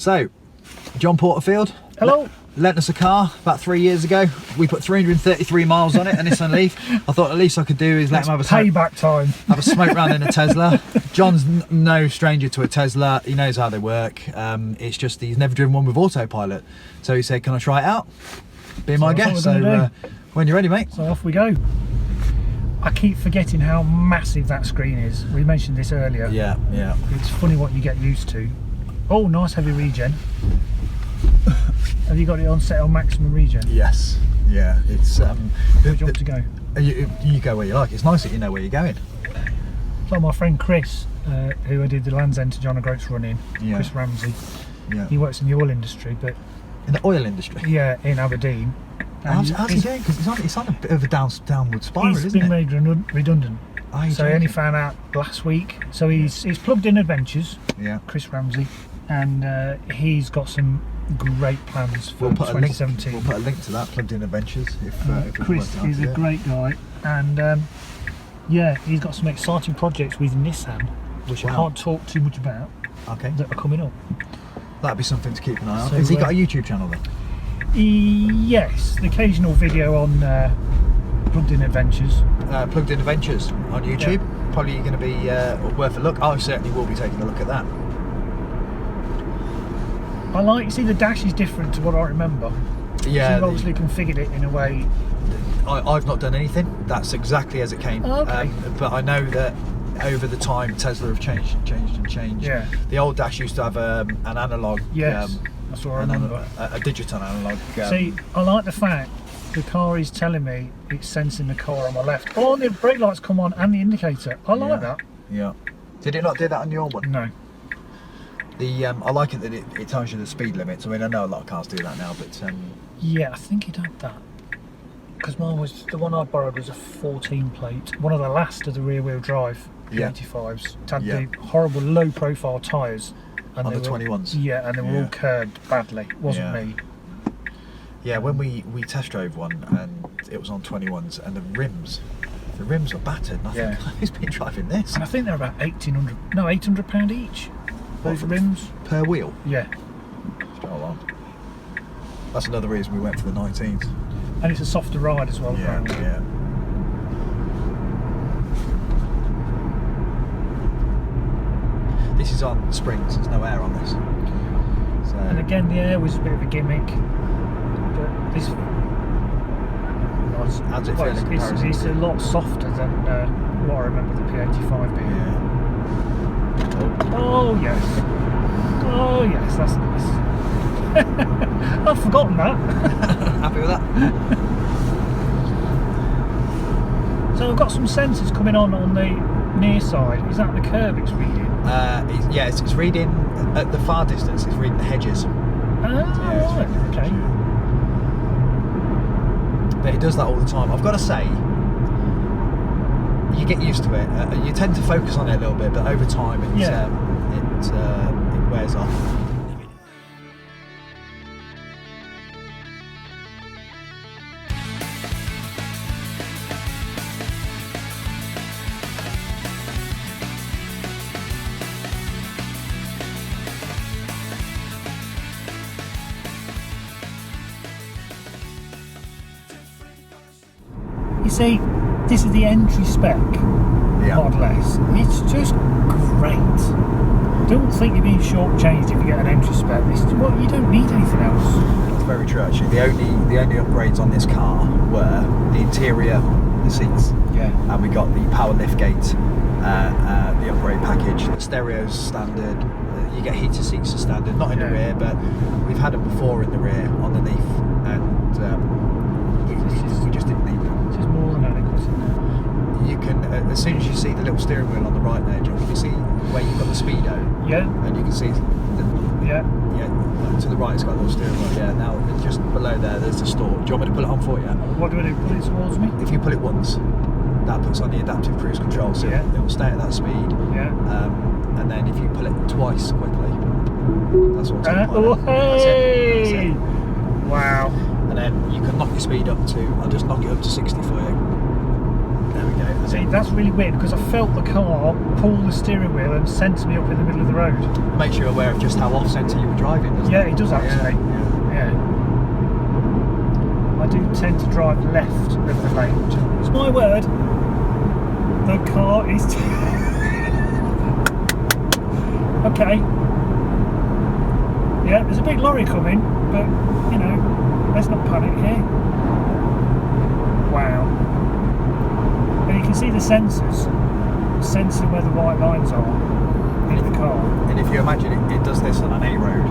So, John Porterfield. Hello. Lent us a car about 3 years ago. We put 333 miles on it, a Nissan Leaf. I thought the least I could do is let him have a payback time. Have a smoke round in a Tesla. John's no stranger to a Tesla. He knows how they work. It's just he's never driven one with autopilot. So he said, "Can I try it out? Be my guest." So when you're ready, mate. So off we go. I keep forgetting how massive that screen is. We mentioned this earlier. Yeah, yeah. It's funny what you get used to. Oh, nice heavy regen. Have you got it on set on maximum regen? Yes. Yeah. It's Where do you want to go? You go where you like. It's nice that you know where you're going. So my friend Chris, who I did the Land's End to John O'Groats run in, Chris Ramsey. Yeah. He works in the oil industry, but in the oil industry. Yeah, in Aberdeen. How's he doing? Because it's on a bit of a downward spiral, isn't it? He's been made redundant. So I only found out last week. So he's plugged in Adventures. Yeah. Chris Ramsey, and he's got some great plans for 2017. We'll put a link to that, Plugged In Adventures. If Chris is a great guy, and yeah, he's got some exciting projects with Nissan, which I can't talk too much about. Okay. That are coming up. That'd be something to keep an eye on. So, has he got a YouTube channel then? Yes, the occasional video on Plugged In Adventures. Plugged In Adventures on YouTube. Yeah. Probably going to be worth a look. I certainly will be taking a look at that. I like, see, the dash is different to what I remember. Yeah. So you've obviously configured it in a way. I've not done anything. That's exactly as it came. Oh, okay. But I know that over the time Tesla have changed. Yeah. The old dash used to have an analog. Yes. That's what I remember. A digital analog. See, I like the fact the car is telling me it's sensing the car on my left. Oh, and the brake lights come on and the indicator. I like that. Yeah. Did it not do that on your one? No. I like it that it tells you the speed limits. I mean, I know a lot of cars do that now, but yeah, I think it had that. Because mine was, the one I borrowed was a 14 plate. One of the last of the rear wheel drive P85s. It had the horrible low profile tyres. And on the 21s. Yeah, and they were all curbed badly. It wasn't me. Yeah, when we test drove one and it was on 21s and the rims were battered. And I think, who's been driving this? And I think they're about £800 each. Those rims per wheel. Yeah. Oh, well. That's another reason we went for the 19s. And it's a softer ride as well. Yeah. This is on springs. There's no air on this. So. And again, the air was a bit of a gimmick. But this how's it feel in comparison? It's a lot softer than what I remember the P85 being. Yeah. Oh yes. Oh yes, that's nice. I've forgotten that. Happy with that? So I've got some sensors coming on the near side. Is that the curb it's reading? It's reading at the far distance. It's reading the hedges. Right. Okay. But it does that all the time. I've got to say, you get used to it. You tend to focus on it a little bit, but over time, it wears off. You see, this is the entry spec Model S. It's just great. Don't think you're being shortchanged if you get an entry spec. You don't need anything else. That's very true, actually. The only upgrades on this car were the interior, the seats, and we got the power lift gate, the upgrade package. The stereo's standard. You get heated seats as standard, not in the rear, but we've had them before in the rear, underneath, and we just didn't need them. It's more than adequate, isn't it? You can, as soon as you see the little steering wheel on the right there, John, you see where you've got the speedo. Yeah. And you can see to the right it's got a little steering wheel. Yeah. Now just below there's the store. Do you want me to pull it on for you? What do I do? Pull it towards me? If you pull it once, that puts on the adaptive cruise control, so it will stay at that speed. Yeah. And then if you pull it twice quickly, that's what's on. Oh, hey! That's it. Wow. And then you can knock your speed up to. I'll just knock it up to 60 for you. There we go. See, that's really weird because I felt the car pull the steering wheel and centre me up in the middle of the road. Makes you aware of just how off centre you were driving, doesn't Yeah, it? it does actually. Yeah. I do tend to drive left of the lane. It's my word. The car is. Okay. Yeah, there's a big lorry coming, but you know, let's not panic here. Wow. And you can see the sensors sensing where the white lines are in the car. And if you imagine it does this on an A road.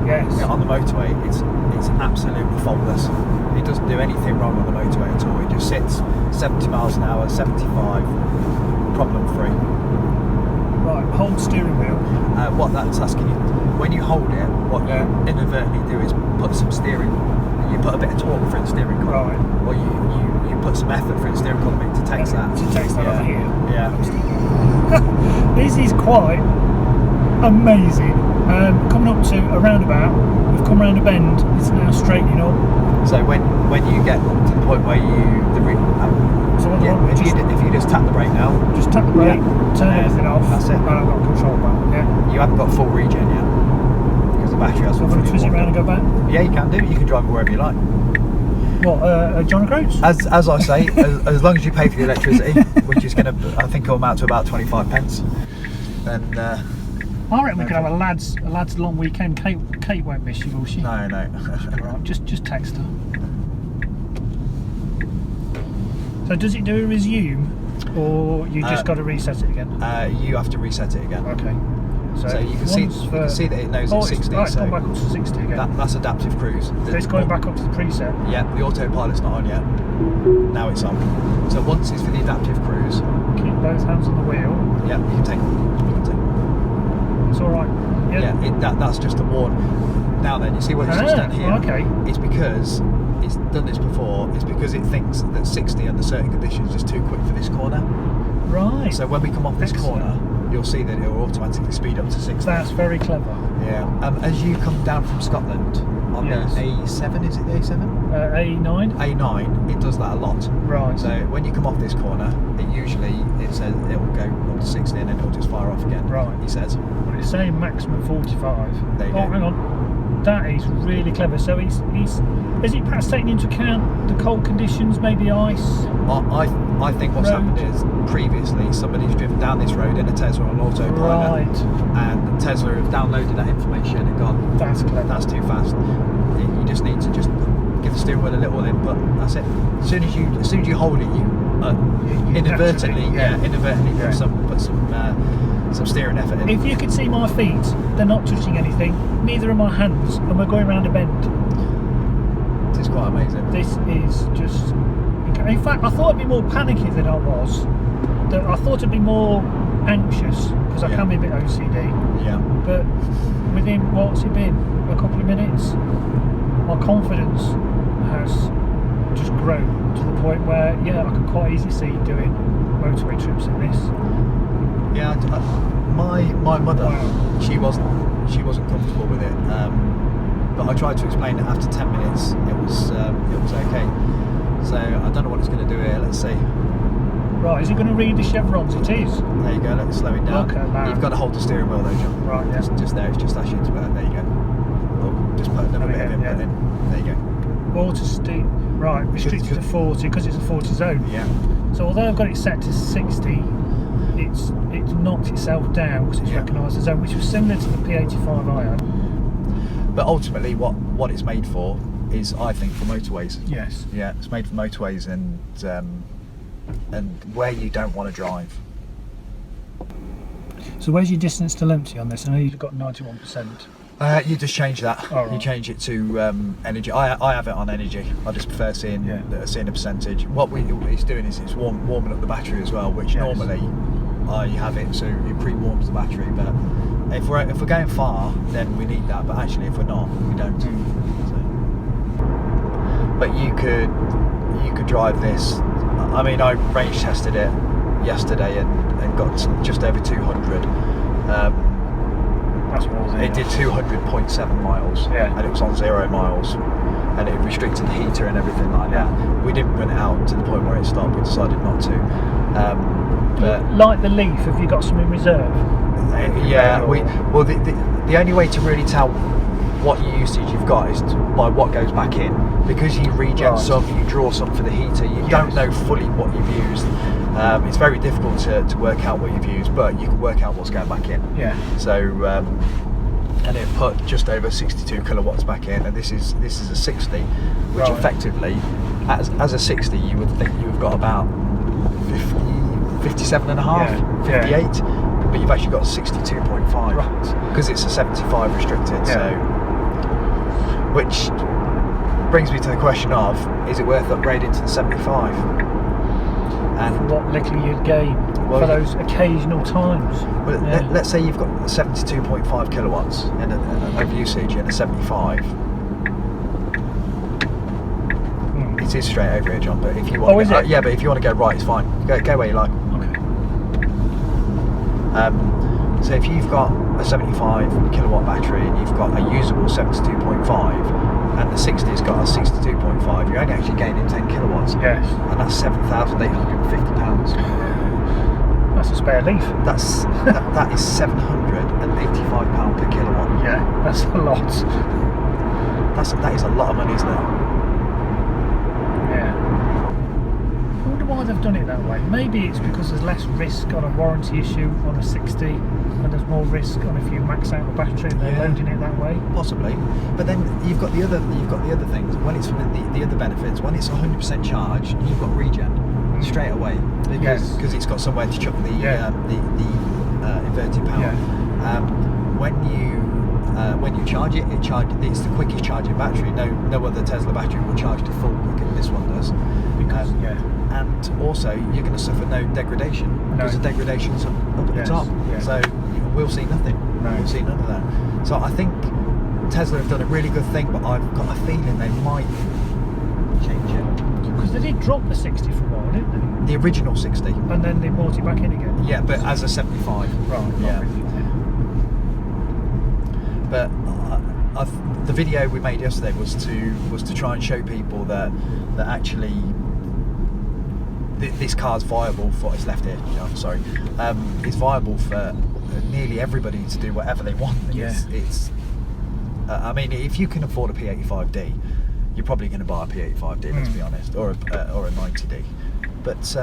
Yes. Yeah, on the motorway, it's absolutely faultless. It doesn't do anything wrong on the motorway at all. It just sits 70 miles an hour, 75, problem free. Right, hold steering wheel. What that's asking you, when you hold it, what you inadvertently do is put some steering. You put a bit of torque for the steering column, Right. or you put some effort for the steering column to text that. To text that over here. Yeah. This is quite amazing. Coming up to a roundabout, we've come round a bend. It's now straightening up. So when you get to the point where So what do I want? if you just tap the brake now, Just tap the brake, turn everything off. That's it. And I've got control back. Yeah. you haven't got full regen yet because the battery has. So I'm going to twist it around and go back. Yeah, you can do. You can drive it wherever you like. What? John O'Groats? As I say, as long as you pay for the electricity, which is going to, I think, will amount to about 25 pence. Then I reckon we could have a lads long weekend. Kate won't miss you, will she? no. Right, just text her. So does it do a resume, or you just got to reset it again? You have to reset it again. Okay. So you can see that it knows it's 60. It's so gone back up to 60 again. that's adaptive cruise. So it's going back up to the preset. Yeah, the autopilot's not on yet. Now it's on. So once it's for the adaptive cruise, Keep both hands on the wheel. yeah, you can take. It's all right. Yeah. That's just a warn. Now then, you see what it's just done here? Okay. It's because it's done this before. It's because it thinks that 60 under certain conditions is too quick for this corner. Right. So when we come off this corner, you'll see that it will automatically speed up to 60. That's very clever. Yeah. As you come down from Scotland on Yes. the A7, is it the A7? A9. A9, it does that a lot. Right. So when you come off this corner, it says it will go up to 60 and then it'll just fire off again. Right. He says. But it's saying maximum 45. There you go. Hang on. That is really clever. So is it perhaps taking into account the cold conditions, maybe ice? I think what's Road. happened is previously somebody's driven down this road in a Tesla on autopilot, Right. and Tesla have downloaded that information and gone, That's clever. that's too fast. You just need to just give the steering wheel a little input. That's it. As soon as you hold it, you inadvertently put some steering effort in. If you could see my feet, they're not touching anything. Neither are my hands, and we're going round a bend. This is quite amazing. This is just. In fact, I thought I'd be more panicky than I was. I thought I'd be more anxious because I can be a bit OCD. Yeah. But within what's it been? A couple of minutes, my confidence has just grown to the point where I can quite easily see doing motorway trips in this. Yeah. My mother, Wow. she wasn't comfortable with it. But I tried to explain it after 10 minutes. It was okay. So I don't know what it's going to do here. Let's see. Right, is it going to read the chevrons? It is. There you go. Let's slow it down. Look at that. You've got to hold the steering wheel though, John. Right, yeah. Just there. It's just asked you to put it. There you go. Oh, just put another bit of input in. There you go. Water steep. Right, restricted to 40 because it's a 40 zone. Yeah. So although I've got it set to 60, it's knocked itself down because it's recognised the zone, which was similar to the P85 I had. But ultimately, what it's made for is, I think, for motorways. Yes. Yeah, it's made for motorways and where you don't want to drive. So where's your distance till empty on this? I know you've got 91%. You just change that. Oh, right. You change it to energy. I have it on energy. I just prefer seeing a percentage. What it's doing is it's warming up the battery as well, which normally I have it so it pre-warms the battery. But if we're going far, then we need that. But actually, if we're not, we don't. So. But you could drive this. I mean, I range tested it yesterday and got just over 200. That's more than it did 200.7 miles, and it was on 0 miles. and it restricted the heater and everything like that. We didn't run it out to the point where it stopped. We decided not to. But like the Leaf, have you got some in reserve? yeah, the only way to really tell what usage you've got is by what goes back in, because you regen some, you draw some for the heater, you don't know fully what you've used. It's very difficult to work out what you've used, but you can work out what's going back in. Yeah. So and it put just over 62 kilowatts back in, and this is a 60, which effectively, as a 60, you would think you've got about 57 and a half, 58, but you've actually got 62.5 because it's a 75 restricted. So, which brings me to the question of, is it worth upgrading to the 75? And what little you'd gain for those occasional times. Well, let's say you've got 72.5 kilowatts of usage in a 75. It is straight over here, John. But if you want, but if you want to go right, it's fine. Go where you like. Okay. So if you've got a 75 kilowatt battery and you've got a usable 72.5, and the 60's got a 62.5, you're only actually gaining 10 kilowatts. Yes. And that's £7,850. That's a spare Leaf. That is £785 per kilowatt. Yeah, that's a lot. That is a lot of money, isn't it? Yeah. I wonder why they've done it that way. Maybe it's because there's less risk on a warranty issue on a 60, and there's more risk on if you max out the battery and they're loading it that way. Possibly. But then you've got the other things. When it's the other benefits, when it's 100% charged, you've got regen straight away because it's got somewhere to chuck the inverted power. Yeah. When you charge it, it's the quickest charging battery. No other Tesla battery will charge to full quicker than this one does. And also you're going to suffer no degradation because the degradation's up at the top. Yeah. So we'll see nothing. No. We'll see none of that. So I think Tesla have done a really good thing, but I've got a feeling they might change it. Because they did drop the 60 for a while, didn't they? The original 60. And then they brought it back in again. Yeah, but as a 75. Right. Yeah. But the video we made yesterday was to try and show people that actually this car's viable for it's left here. Sorry, it's viable for nearly everybody to do whatever they want. It's I mean, if you can afford a P85D, you're probably going to buy a P85D. Let's be honest, or a 90D. But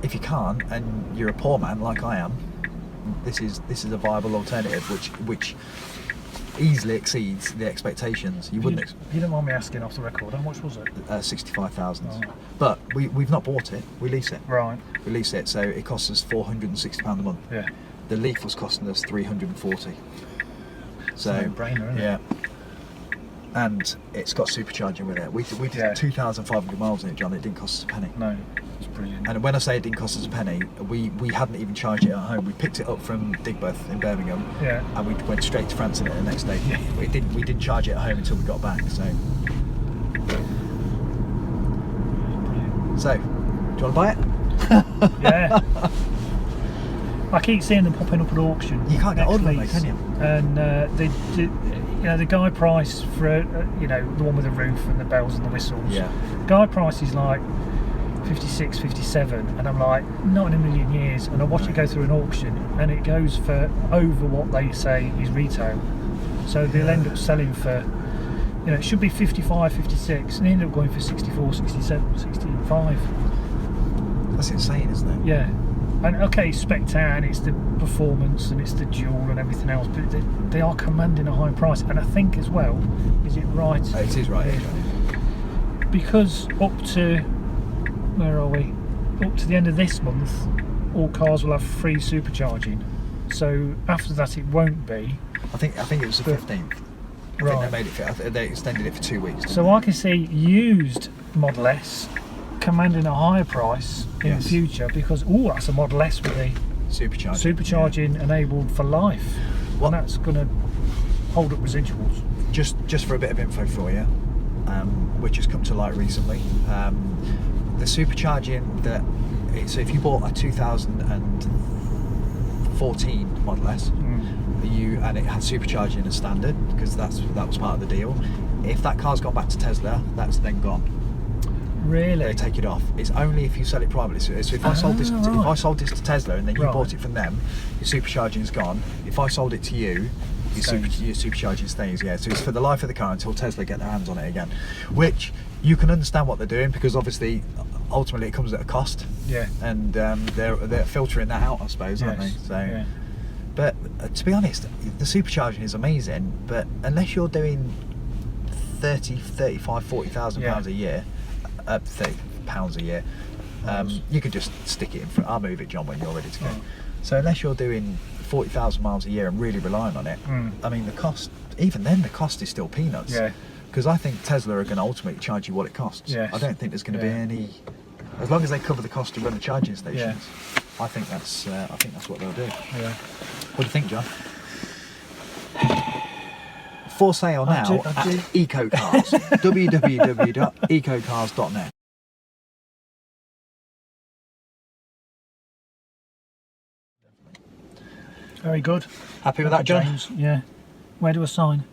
if you can't, and you're a poor man like I am, this is a viable alternative, which easily exceeds the expectations. You don't mind me asking off the record, how much was it? 65,000. But we've not bought it. We lease it. Right. We lease it, so it costs us £460 a month. Yeah. The Leaf was costing us £340. So no-brainer, isn't it? And it's got supercharging with it. We did 2,500 miles in it, John. It didn't cost us a penny. No, it's brilliant. And when I say it didn't cost us a penny, we hadn't even charged it at home. We picked it up from Digbeth in Birmingham, and we went straight to France in it the next day. We didn't charge it at home until we got back. So, do you want to buy it? Yeah. I keep seeing them popping up at auction. You can't get hold of them, can you? And the guy price for the one with the roof and the bells and the whistles. Yeah. Guy price is like 56, 57, and I'm like, not in a million years. And I watch it go through an auction, and it goes for over what they say is retail. So they'll end up selling for, it should be 55, 56, and they end up going for 64, 67, 65. That's insane, isn't it? Yeah. And okay, it's Spectan, it's the performance and it's the dual and everything else, but they are commanding a high price. And I think as well, is it right? It is right. Because up to, where are we? Up to the end of this month, all cars will have free supercharging. So after that, it won't be. I think it was the 15th. I think they made it. They extended it for 2 weeks. So I can see used Model S commanding a higher price in the future because that's a Model S with the supercharging enabled for life. And that's going to hold up residuals. Just for a bit of info for you, which has come to light recently, the supercharging so if you bought a 2014 Model S, and it had supercharging as standard because that was part of the deal, if that car's gone back to Tesla, that's then gone. Really? They take it off. It's only if you sell it privately. So if I sold this, if I sold this to Tesla and then you bought it from them, your supercharging's gone. If I sold it to you, your supercharging stays. Yeah. So it's for the life of the car until Tesla get their hands on it again, which you can understand what they're doing, because obviously, ultimately, it comes at a cost. Yeah. And they're filtering that out, I suppose, aren't they? So. Yeah. But to be honest, the supercharging is amazing. But unless you're doing 30, 35, 40,000 pounds a year. £30 a year, you could just stick it in front. I'll move it, John, when you're ready to go. So unless you're doing 40,000 miles a year and really relying on it, I mean, the cost, even then, the cost is still peanuts. Yeah. Because I think Tesla are going to ultimately charge you what it costs. Yes. I don't think there's going to be any, as long as they cover the cost to run the charging stations. I think that's what they'll do. Yeah. What do you think, John? For sale now at EcoCars. www.ecocars.net. Very good. Happy with that, John? James. Yeah. Where do I sign?